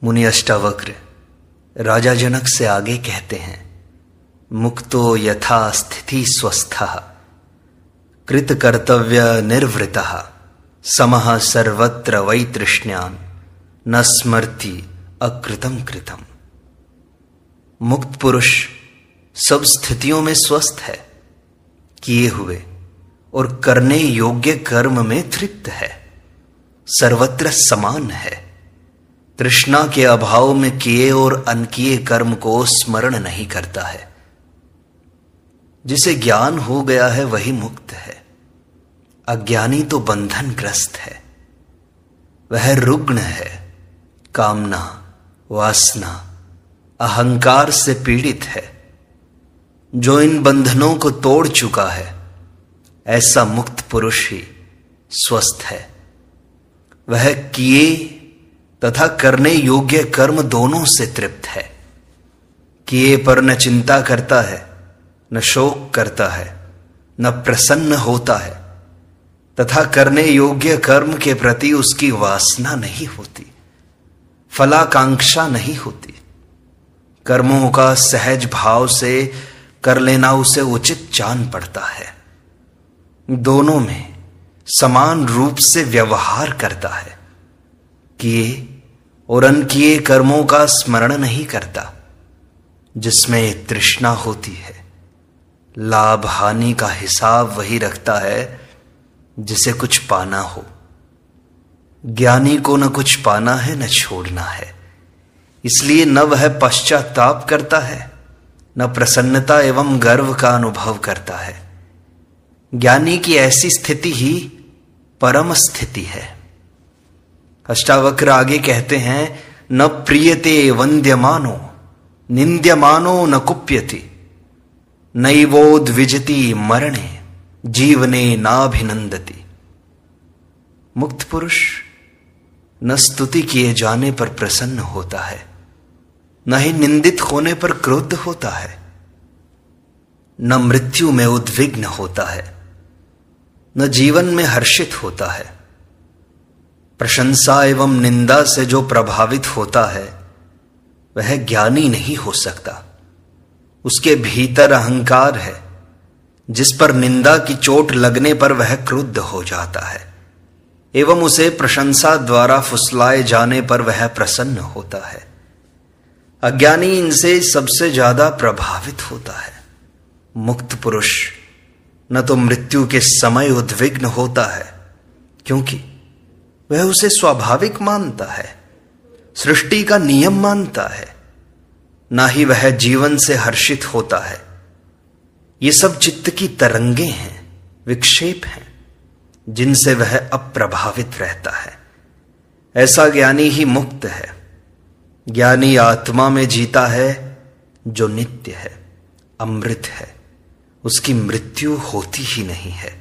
मुनि अष्टावक्र राजा जनक से आगे कहते हैं, मुक्तो यथा स्थिति स्वस्थः कृत कर्तव्य निर्वृतः समः सर्वत्र वै तृष्ण्यान् न स्मर्ति अकृतम कृतम। मुक्त पुरुष सब स्थितियों में स्वस्थ है, किए हुए और करने योग्य कर्म में तृप्त है, सर्वत्र समान है, तृष्णा के अभाव में किए और अनकिए कर्म को स्मरण नहीं करता है। जिसे ज्ञान हो गया है वही मुक्त है, अज्ञानी तो बंधनग्रस्त है। वह रुग्ण है, कामना, वासना, अहंकार से पीड़ित है। जो इन बंधनों को तोड़ चुका है, ऐसा मुक्त पुरुष ही स्वस्थ है। वह किए तथा करने योग्य कर्म दोनों से तृप्त है। किए पर न चिंता करता है, न शोक करता है, न प्रसन्न होता है, तथा करने योग्य कर्म के प्रति उसकी वासना नहीं होती, फलाकांक्षा नहीं होती। कर्मों का सहज भाव से कर लेना उसे उचित जान पड़ता है। दोनों में समान रूप से व्यवहार करता है। किए और अनकिए कर्मों का स्मरण नहीं करता, जिसमें तृष्णा होती है। लाभ हानि का हिसाब वही रखता है जिसे कुछ पाना हो। ज्ञानी को न कुछ पाना है न छोड़ना है, इसलिए न वह पश्चाताप करता है, न प्रसन्नता एवं गर्व का अनुभव करता है। ज्ञानी की ऐसी स्थिति ही परम स्थिति है। अष्टावक्र आगे कहते हैं, न प्रियते वंद्यमानो निंद्यमानो न कुप्यति नैवोद्विजति मरणे जीवने नाभिनंदति। मुक्त पुरुष न स्तुति किए जाने पर प्रसन्न होता है, न ही निंदित होने पर क्रोध होता है, न मृत्यु में उद्विग्न होता है, न जीवन में हर्षित होता है। प्रशंसा एवं निंदा से जो प्रभावित होता है वह ज्ञानी नहीं हो सकता। उसके भीतर अहंकार है, जिस पर निंदा की चोट लगने पर वह क्रुद्ध हो जाता है एवं उसे प्रशंसा द्वारा फुसलाए जाने पर वह प्रसन्न होता है। अज्ञानी इनसे सबसे ज्यादा प्रभावित होता है। मुक्त पुरुष न तो मृत्यु के समय उद्विग्न होता है, क्योंकि वह उसे स्वाभाविक मानता है, सृष्टि का नियम मानता है, ना ही वह जीवन से हर्षित होता है। ये सब चित्त की तरंगे हैं, विक्षेप हैं, जिनसे वह अप्रभावित रहता है। ऐसा ज्ञानी ही मुक्त है। ज्ञानी आत्मा में जीता है जो नित्य है, अमृत है, उसकी मृत्यु होती ही नहीं है।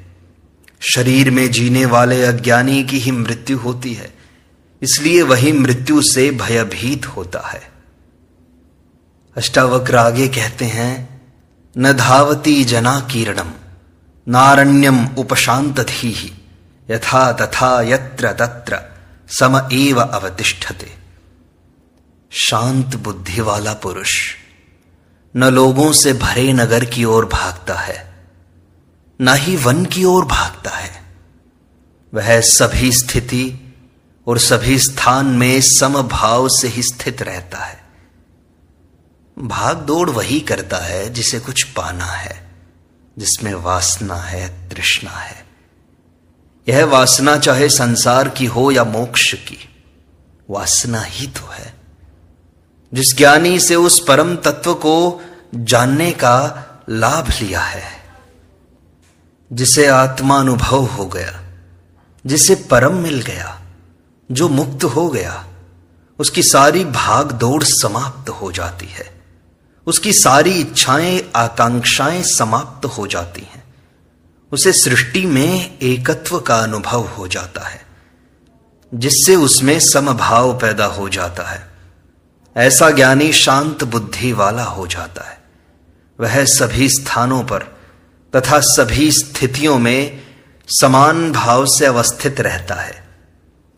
शरीर में जीने वाले अज्ञानी की ही मृत्यु होती है, इसलिए वही मृत्यु से भयभीत होता है। अष्टावक्र आगे कहते हैं, न धावती जना कीर्णम नारण्यम उपशांतधीहि यथा तथा यत्र तत्र सम एव अवतिष्ठते। शांत बुद्धि वाला पुरुष न लोगों से भरे नगर की ओर भागता है, न ही वन की ओर भागता है। वह सभी स्थिति और सभी स्थान में समभाव से ही स्थित रहता है। भाग दौड़ वही करता है जिसे कुछ पाना है, जिसमें वासना है, तृष्णा है। यह वासना चाहे संसार की हो या मोक्ष की, वासना ही तो है। जिस ज्ञानी से उस परम तत्व को जानने का लाभ लिया है, जिसे आत्मानुभव हो गया, जिसे परम मिल गया, जो मुक्त हो गया, उसकी सारी भाग दौड़ समाप्त हो जाती है। उसकी सारी इच्छाएं, आकांक्षाएं समाप्त हो जाती हैं। उसे सृष्टि में एकत्व का अनुभव हो जाता है, जिससे उसमें समभाव पैदा हो जाता है। ऐसा ज्ञानी शांत बुद्धि वाला हो जाता है। वह सभी स्थानों पर तथा सभी स्थितियों में समान भाव से अवस्थित रहता है,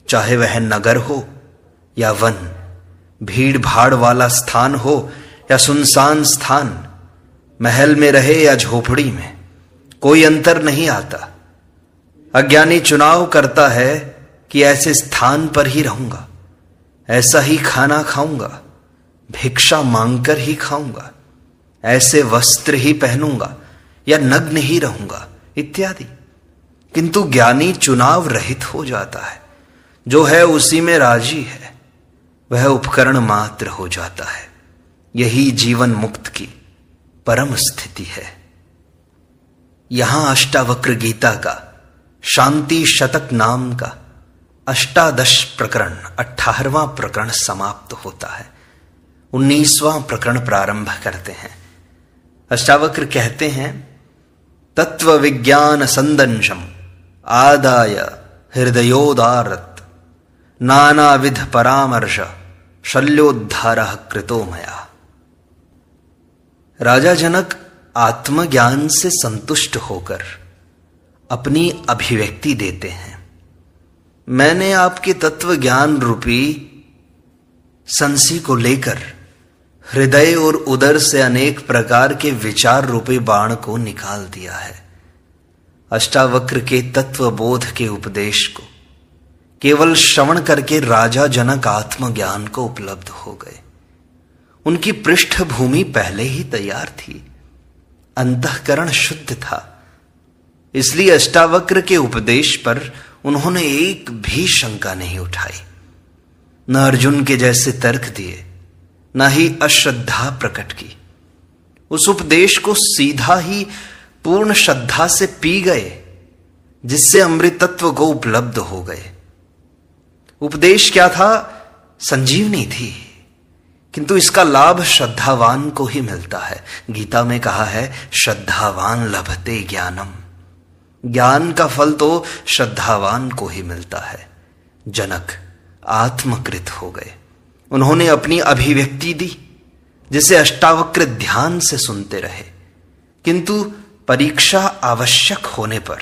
चाहे वह नगर हो या वन, भीड़ भाड़ वाला स्थान हो या सुनसान स्थान, महल में रहे या झोपड़ी में, कोई अंतर नहीं आता। अज्ञानी चुनाव करता है कि ऐसे स्थान पर ही रहूंगा, ऐसा ही खाना खाऊंगा, भिक्षा मांगकर ही खाऊंगा, ऐसे वस्त्र ही पहनूंगा या नग्न ही रहूंगा इत्यादि। किंतु ज्ञानी चुनाव रहित हो जाता है, जो है उसी में राजी है, वह उपकरण मात्र हो जाता है। यही जीवन मुक्त की परम स्थिति है। यहां अष्टावक्र गीता का शांति शतक नाम का 18 प्रकरण 18वां प्रकरण समाप्त होता है। 19वां प्रकरण प्रारंभ करते हैं। अष्टावक्र कहते हैं, तत्व विज्ञान संदंशम आदाय हृदयोदारत नानाविध परामर्श शल्योद्धार कृतो मया। राजा जनक आत्मज्ञान से संतुष्ट होकर अपनी अभिव्यक्ति देते हैं। मैंने आपके तत्व ज्ञान रूपी संसी को लेकर हृदय और उदर से अनेक प्रकार के विचार रूपी बाण को निकाल दिया है। अष्टावक्र के तत्वबोध के उपदेश को केवल श्रवण करके राजा जनक आत्मज्ञान को उपलब्ध हो गए। उनकी पृष्ठभूमि पहले ही तैयार थी, अंतःकरण शुद्ध था। इसलिए अष्टावक्र के उपदेश पर उन्होंने एक भी शंका नहीं उठाई, न अर्जुन के जैसे तर्क दिए, न ही अश्रद्धा प्रकट की। उस उपदेश को सीधा ही पूर्ण श्रद्धा से पी गए, जिससे अमृतत्व को उपलब्ध हो गए। उपदेश क्या था? संजीवनी थी, किंतु इसका लाभ श्रद्धावान को ही मिलता है। गीता में कहा है, श्रद्धावान लभते ज्ञानम। ज्ञान का फल तो श्रद्धावान को ही मिलता है। जनक आत्मकृत हो गए। उन्होंने अपनी अभिव्यक्ति दी, जिसे अष्टावक्र ध्यान से सुनते रहे। किंतु परीक्षा आवश्यक होने पर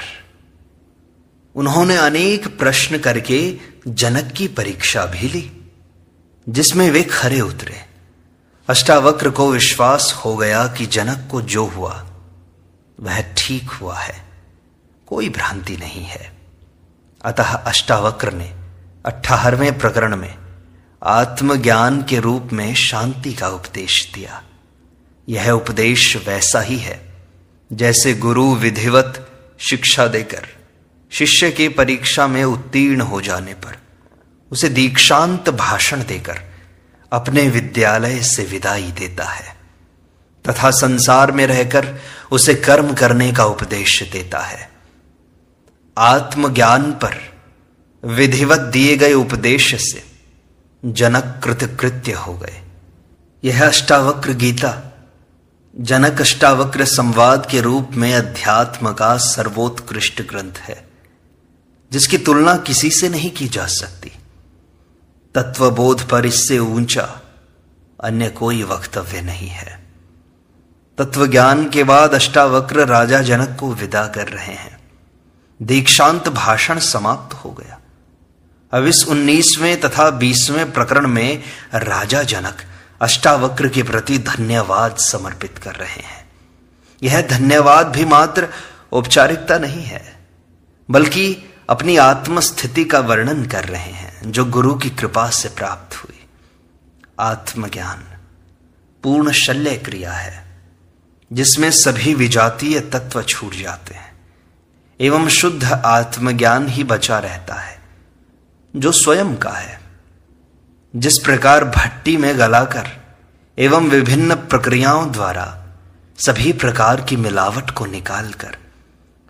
उन्होंने अनेक प्रश्न करके जनक की परीक्षा भी ली, जिसमें वे खरे उतरे। अष्टावक्र को विश्वास हो गया कि जनक को जो हुआ वह ठीक हुआ है, कोई भ्रांति नहीं है। अतः अष्टावक्र ने 18वें प्रकरण में आत्मज्ञान के रूप में शांति का उपदेश दिया। यह उपदेश वैसा ही है जैसे गुरु विधिवत शिक्षा देकर शिष्य के परीक्षा में उत्तीर्ण हो जाने पर उसे दीक्षांत भाषण देकर अपने विद्यालय से विदाई देता है, तथा संसार में रहकर उसे कर्म करने का उपदेश देता है। आत्मज्ञान पर विधिवत दिए गए उपदेश से जनक कृतकृत्य हो गए। यह अष्टावक्र गीता जनक अष्टावक्र संवाद के रूप में अध्यात्म का सर्वोत्कृष्ट ग्रंथ है, जिसकी तुलना किसी से नहीं की जा सकती। तत्वबोध पर इससे ऊंचा अन्य कोई वक्तव्य नहीं है। तत्वज्ञान के बाद अष्टावक्र राजा जनक को विदा कर रहे हैं। दीक्षांत भाषण समाप्त हो गया। अब इस 19वें तथा 20वें प्रकरण में राजा जनक अष्टावक्र के प्रति धन्यवाद समर्पित कर रहे हैं। यह धन्यवाद भी मात्र औपचारिकता नहीं है, बल्कि अपनी आत्मस्थिति का वर्णन कर रहे हैं, जो गुरु की कृपा से प्राप्त हुई। आत्मज्ञान पूर्ण शल्य क्रिया है, जिसमें सभी विजातीय तत्व छूट जाते हैं एवं शुद्ध आत्मज्ञान ही बचा रहता है, जो स्वयं का है। जिस प्रकार भट्टी में गलाकर एवं विभिन्न प्रक्रियाओं द्वारा सभी प्रकार की मिलावट को निकालकर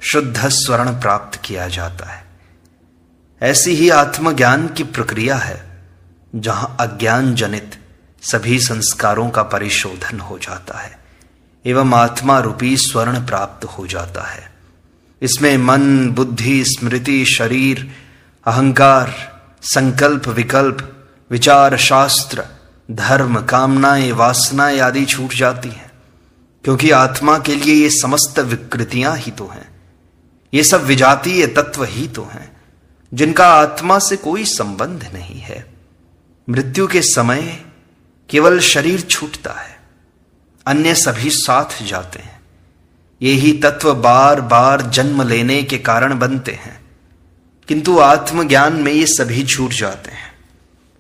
शुद्ध स्वर्ण प्राप्त किया जाता है, ऐसी ही आत्मज्ञान की प्रक्रिया है, जहां अज्ञान जनित सभी संस्कारों का परिशोधन हो जाता है एवं आत्मा रूपी स्वर्ण प्राप्त हो जाता है। इसमें मन, बुद्धि, स्मृति, शरीर, अहंकार, संकल्प, विकल्प, विचार, शास्त्र, धर्म, कामनाएं, वासनाएं आदि छूट जाती हैं, क्योंकि आत्मा के लिए ये समस्त विकृतियां ही तो हैं। ये सब विजातीय तत्व ही तो हैं, जिनका आत्मा से कोई संबंध नहीं है। मृत्यु के समय केवल शरीर छूटता है, अन्य सभी साथ जाते हैं। ये ही तत्व बार बार जन्म लेने के कारण बनते हैं, किंतु आत्मज्ञान में ये सभी छूट जाते हैं।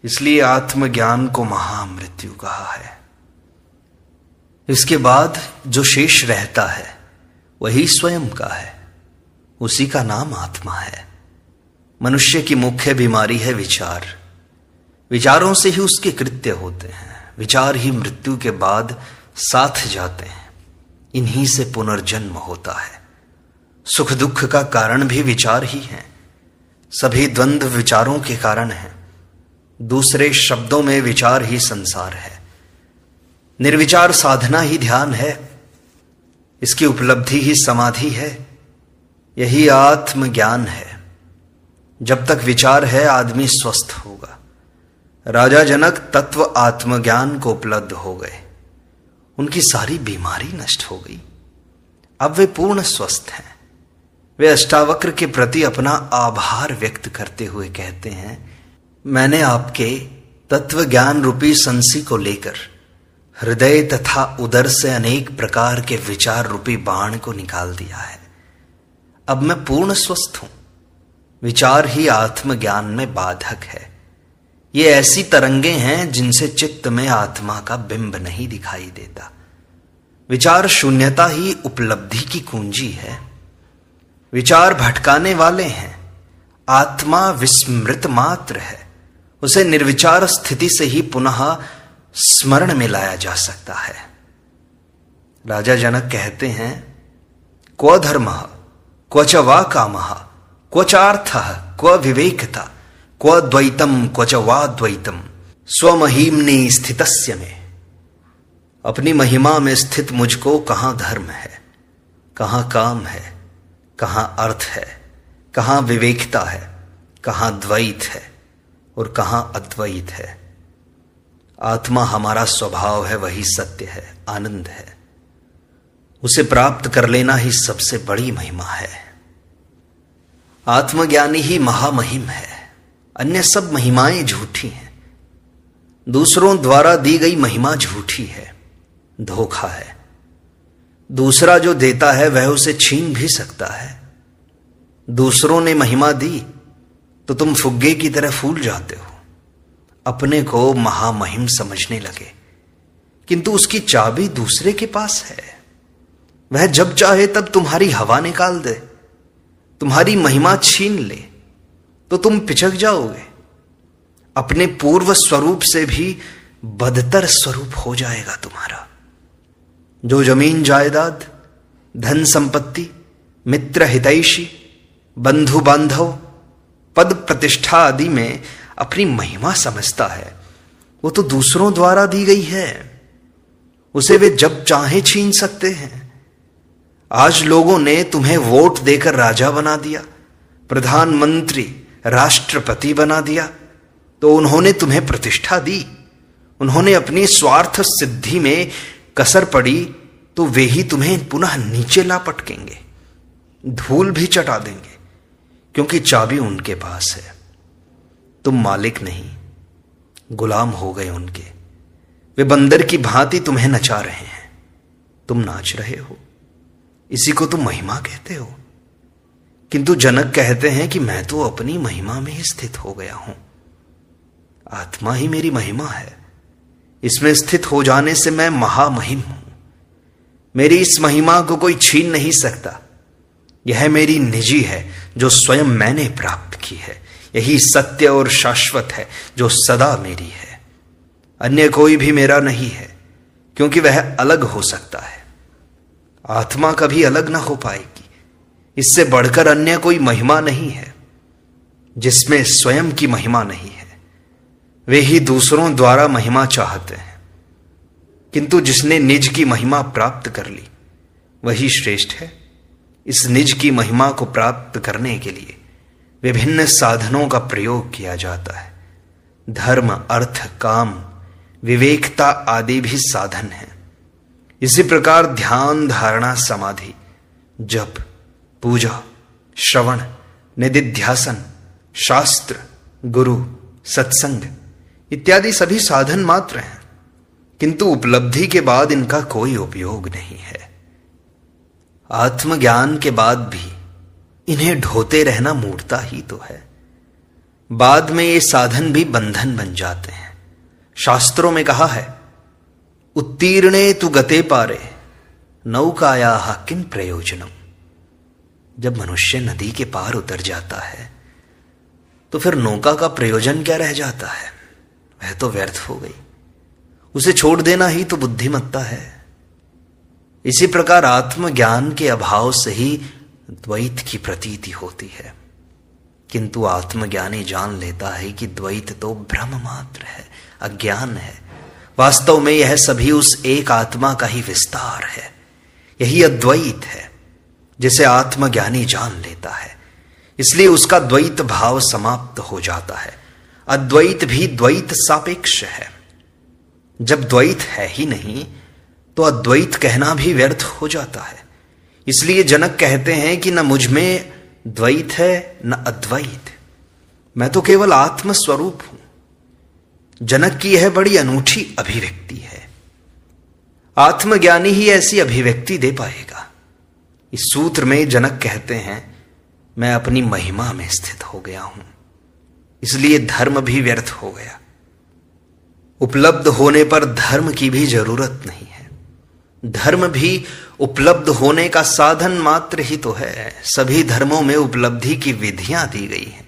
इसलिए आत्मज्ञान को महामृत्यु कहा है। इसके बाद जो शेष रहता है वही स्वयं का है, उसी का नाम आत्मा है। मनुष्य की मुख्य बीमारी है विचार। विचारों से ही उसके कृत्य होते हैं, विचार ही मृत्यु के बाद साथ जाते हैं, इन्हीं से पुनर्जन्म होता है। सुख दुख का कारण भी विचार ही है, सभी द्वंद्व विचारों के कारण है। दूसरे शब्दों में विचार ही संसार है। निर्विचार साधना ही ध्यान है, इसकी उपलब्धि ही समाधि है। यही आत्मज्ञान है। जब तक विचार है आदमी स्वस्थ होगा। राजा जनक तत्व आत्मज्ञान को उपलब्ध हो गए, उनकी सारी बीमारी नष्ट हो गई। अब वे पूर्ण स्वस्थ हैं। वे अष्टावक्र के प्रति अपना आभार व्यक्त करते हुए कहते हैं, मैंने आपके तत्व ज्ञान रूपी संसी को लेकर हृदय तथा उदर से अनेक प्रकार के विचार रूपी बाण को निकाल दिया है। अब मैं पूर्ण स्वस्थ हूं। विचार ही आत्मज्ञान में बाधक है। ये ऐसी तरंगे हैं जिनसे चित्त में आत्मा का बिंब नहीं दिखाई देता। विचार शून्यता ही उपलब्धि की कुंजी है। विचार भटकाने वाले हैं। आत्मा विस्मृत मात्र है, उसे निर्विचार स्थिति से ही पुनः स्मरण में लाया जा सकता है। राजा जनक कहते हैं, क्व धर्मः क्व च वा कामः क्व चार्थः क्व विवेकता क्व द्वैतम क्व च वा द्वैतम स्वमहिम्नि स्थितस्य में। अपनी महिमा में स्थित मुझको कहां धर्म है, कहां काम है, कहां अर्थ है, कहां विवेकता है, कहां द्वैत है और कहां अद्वैत है। आत्मा हमारा स्वभाव है, वही सत्य है, आनंद है। उसे प्राप्त कर लेना ही सबसे बड़ी महिमा है। आत्मज्ञानी ही महामहिम है। अन्य सब महिमाएं झूठी हैं। दूसरों द्वारा दी गई महिमा झूठी है, धोखा है। दूसरा जो देता है वह उसे छीन भी सकता है। दूसरों ने महिमा दी तो तुम फुग्गे की तरह फूल जाते हो, अपने को महामहिम समझने लगे, किंतु उसकी चाबी दूसरे के पास है। वह जब चाहे तब तुम्हारी हवा निकाल दे, तुम्हारी महिमा छीन ले तो तुम पिचक जाओगे। अपने पूर्व स्वरूप से भी बदतर स्वरूप हो जाएगा तुम्हारा। जो जमीन जायदाद, धन संपत्ति, मित्र हितैषी, बंधु बांधव, पद प्रतिष्ठा आदि में अपनी महिमा समझता है, वो तो दूसरों द्वारा दी गई है। उसे वे जब चाहे छीन सकते हैं। आज लोगों ने तुम्हें वोट देकर राजा बना दिया, प्रधानमंत्री, राष्ट्रपति बना दिया, तो उन्होंने तुम्हें प्रतिष्ठा दी। उन्होंने अपनी स्वार्थ सिद्धि में कसर पड़ी तो वे ही तुम्हें पुनः नीचे ला पटकेंगे, धूल भी चटा देंगे, क्योंकि चाबी उनके पास है। तुम मालिक नहीं, गुलाम हो गए उनके। वे बंदर की भांति तुम्हें नचा रहे हैं, तुम नाच रहे हो। इसी को तुम महिमा कहते हो। किंतु जनक कहते हैं कि मैं तो अपनी महिमा में ही स्थित हो गया हूं। आत्मा ही मेरी महिमा है। इसमें स्थित हो जाने से मैं महामहिम हूं। मेरी इस महिमा को कोई छीन नहीं सकता। यह मेरी निजी है जो स्वयं मैंने प्राप्त की है। यही सत्य और शाश्वत है जो सदा मेरी है। अन्य कोई भी मेरा नहीं है, क्योंकि वह अलग हो सकता है। आत्मा कभी अलग ना हो पाएगी। इससे बढ़कर अन्य कोई महिमा नहीं है। जिसमें स्वयं की महिमा नहीं है वे ही दूसरों द्वारा महिमा चाहते हैं, किंतु जिसने निज की महिमा प्राप्त कर ली वही श्रेष्ठ है। इस निज की महिमा को प्राप्त करने के लिए विभिन्न साधनों का प्रयोग किया जाता है। धर्म, अर्थ, काम, विवेकता आदि भी साधन हैं। इसी प्रकार ध्यान, धारणा, समाधि, जप, पूजा, श्रवण, निदिध्यासन, शास्त्र, गुरु, सत्संग इत्यादि सभी साधन मात्र हैं। किंतु उपलब्धि के बाद इनका कोई उपयोग नहीं है। आत्मज्ञान के बाद भी इन्हें ढोते रहना मूर्खता ही तो है। बाद में ये साधन भी बंधन बन जाते हैं। शास्त्रों में कहा है, उत्तीर्णे तु गते पारे नौकायाः किं प्रयोजनम। जब मनुष्य नदी के पार उतर जाता है तो फिर नौका का प्रयोजन क्या रह जाता है? वह तो व्यर्थ हो गई। उसे छोड़ देना ही तो बुद्धिमत्ता है। इसी प्रकार आत्मज्ञान के अभाव से ही द्वैत की प्रतीति होती है। किंतु आत्मज्ञानी जान लेता है कि द्वैत तो भ्रम मात्र है, अज्ञान है। वास्तव में यह सभी उस एक आत्मा का ही विस्तार है। यही अद्वैत है जिसे आत्मज्ञानी जान लेता है। इसलिए उसका द्वैत भाव समाप्त हो जाता है। अद्वैत भी द्वैत सापेक्ष है। जब द्वैत है ही नहीं तो अद्वैत कहना भी व्यर्थ हो जाता है। इसलिए जनक कहते हैं कि न मुझ में द्वैत है न अद्वैत, मैं तो केवल आत्म स्वरूप हूं। जनक की यह बड़ी अनूठी अभिव्यक्ति है। आत्मज्ञानी ही ऐसी अभिव्यक्ति दे पाएगा। इस सूत्र में जनक कहते हैं, मैं अपनी महिमा में स्थित हो गया हूं, इसलिए धर्म भी व्यर्थ हो गया। उपलब्ध होने पर धर्म की भी जरूरत नहीं है। धर्म भी उपलब्ध होने का साधन मात्र ही तो है। सभी धर्मों में उपलब्धि की विधियां दी गई हैं।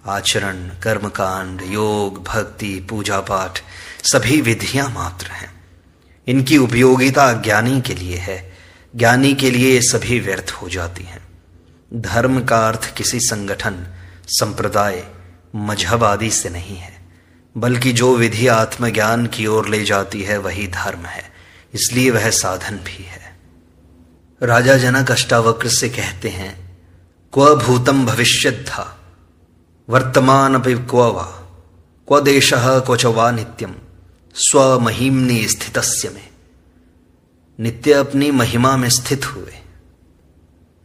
आचरण, कर्मकांड, योग, भक्ति, पूजा पाठ सभी विधियां मात्र हैं। इनकी उपयोगिता ज्ञानी के लिए है, ज्ञानी के लिए ये सभी व्यर्थ हो जाती हैं। धर्म का अर्थ किसी संगठन, संप्रदाय, मजहब आदि से नहीं है, बल्कि जो विधि आत्मज्ञान की ओर ले जाती है वही धर्म है। इसलिए वह साधन भी है। राजा जनक अष्टावक्र से कहते हैं, क्व भूतम भविष्यत् था वर्तमान अपि क्व वा क्व देशः क्व च वा नित्यम स्वमहिम्नि स्थितस्य में। नित्य अपनी महिमा में स्थित हुए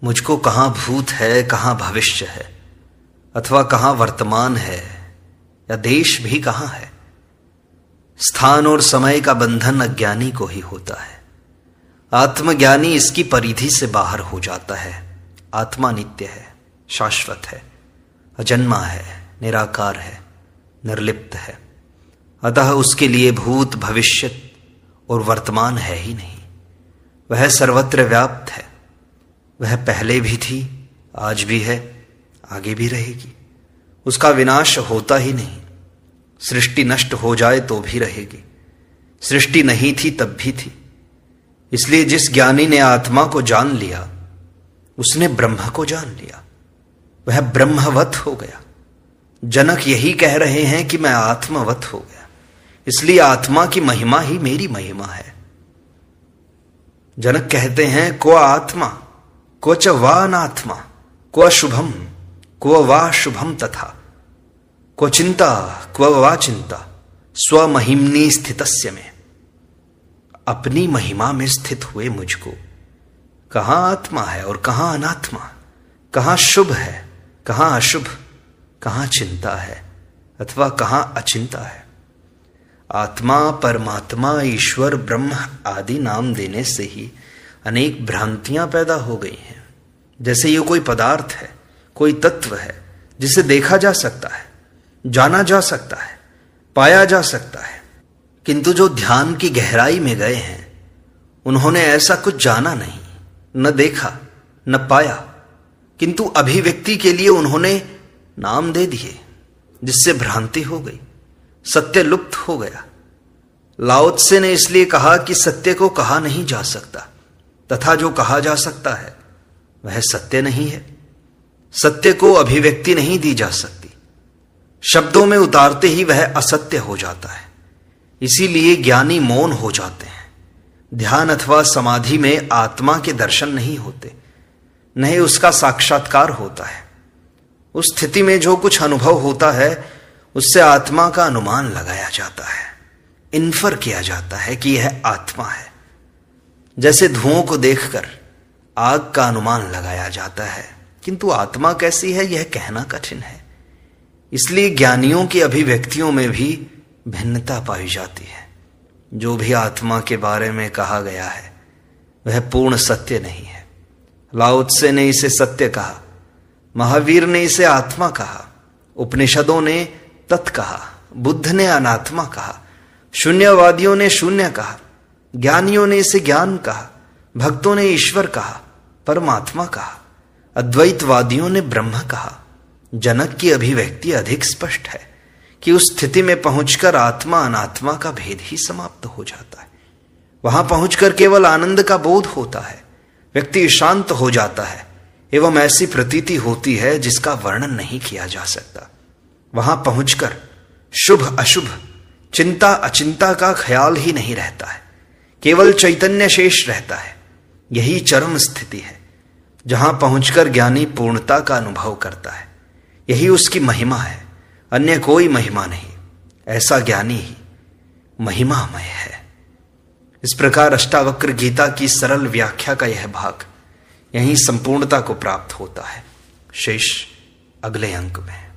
मुझको कहां भूत है, कहां भविष्य है, अथवा कहां वर्तमान है या देश भी कहां है। स्थान और समय का बंधन अज्ञानी को ही होता है। आत्मज्ञानी इसकी परिधि से बाहर हो जाता है। आत्मा नित्य है, शाश्वत है, अजन्मा है, निराकार है, निर्लिप्त है। अतः उसके लिए भूत, भविष्य और वर्तमान है ही नहीं। वह सर्वत्र व्याप्त है। वह पहले भी थी, आज भी है, आगे भी रहेगी। उसका विनाश होता ही नहीं। सृष्टि नष्ट हो जाए तो भी रहेगी। सृष्टि नहीं थी तब भी थी। इसलिए जिस ज्ञानी ने आत्मा को जान लिया उसने ब्रह्म को जान लिया। वह ब्रह्मवत हो गया। जनक यही कह रहे हैं कि मैं आत्मवत हो गया। इसलिए आत्मा की महिमा ही मेरी महिमा है। जनक कहते हैं, क्व आत्मा क्व च वा अनात्मा क्व शुभम क्व वा शुभम तथा क्व चिंता क्व वा चिंता स्वमहिम्नि स्थितस्य में। अपनी महिमा में स्थित हुए मुझको कहां आत्मा है और कहां अनात्मा, कहां शुभ है, कहां अशुभ, कहां चिंता है अथवा कहां अचिंता है। आत्मा, परमात्मा, ईश्वर, ब्रह्म आदि नाम देने से ही अनेक भ्रांतियां पैदा हो गई हैं। जैसे ये कोई पदार्थ है, कोई तत्व है जिसे देखा जा सकता है, जाना जा सकता है, पाया जा सकता है। किंतु जो ध्यान की गहराई में गए हैं उन्होंने ऐसा कुछ जाना नहीं, न देखा, न पाया, किंतु अभिव्यक्ति के लिए उन्होंने नाम दे दिए, जिससे भ्रांति हो गई, सत्य लुप्त हो गया। लाओ त्से ने इसलिए कहा कि सत्य को कहा नहीं जा सकता, तथा जो कहा जा सकता है वह सत्य नहीं है। सत्य को अभिव्यक्ति नहीं दी जा सकती। शब्दों में उतारते ही वह असत्य हो जाता है। इसीलिए ज्ञानी मौन हो जाते हैं। ध्यान अथवा समाधि में आत्मा के दर्शन नहीं होते, न ही उसका साक्षात्कार होता है। उस स्थिति में जो कुछ अनुभव होता है उससे आत्मा का अनुमान लगाया जाता है, इन्फर किया जाता है कि यह आत्मा है। जैसे धुओं को देखकर आग का अनुमान लगाया जाता है, किंतु आत्मा कैसी है यह कहना कठिन है। इसलिए ज्ञानियों की अभिव्यक्तियों में भी भिन्नता पाई जाती है। जो भी आत्मा के बारे में कहा गया है वह पूर्ण सत्य नहीं है। लाओ त्से ने इसे सत्य कहा, महावीर ने इसे आत्मा कहा, उपनिषदों ने तत् कहा, बुद्ध ने अनात्मा कहा, शून्यवादियों ने शून्य कहा, ज्ञानियों ने इसे ज्ञान कहा, भक्तों ने ईश्वर कहा, परमात्मा कहा, अद्वैतवादियों ने ब्रह्म कहा। जनक की अभिव्यक्ति अधिक स्पष्ट है कि उस स्थिति में पहुंचकर आत्मा अनात्मा का भेद ही समाप्त हो जाता है। वहां पहुंचकर केवल आनंद का बोध होता है, व्यक्ति शांत हो जाता है एवं ऐसी प्रतीति होती है जिसका वर्णन नहीं किया जा सकता। वहां पहुंचकर शुभ अशुभ, चिंता अचिंता का ख्याल ही नहीं रहता है, केवल चैतन्य शेष रहता है। यही चरम स्थिति है जहां पहुंचकर ज्ञानी पूर्णता का अनुभव करता है। यही उसकी महिमा है, अन्य कोई महिमा नहीं। ऐसा ज्ञानी ही महिमामय है। इस प्रकार अष्टावक्र गीता की सरल व्याख्या का यह भाग यहीं संपूर्णता को प्राप्त होता है। शेष अगले अंक में।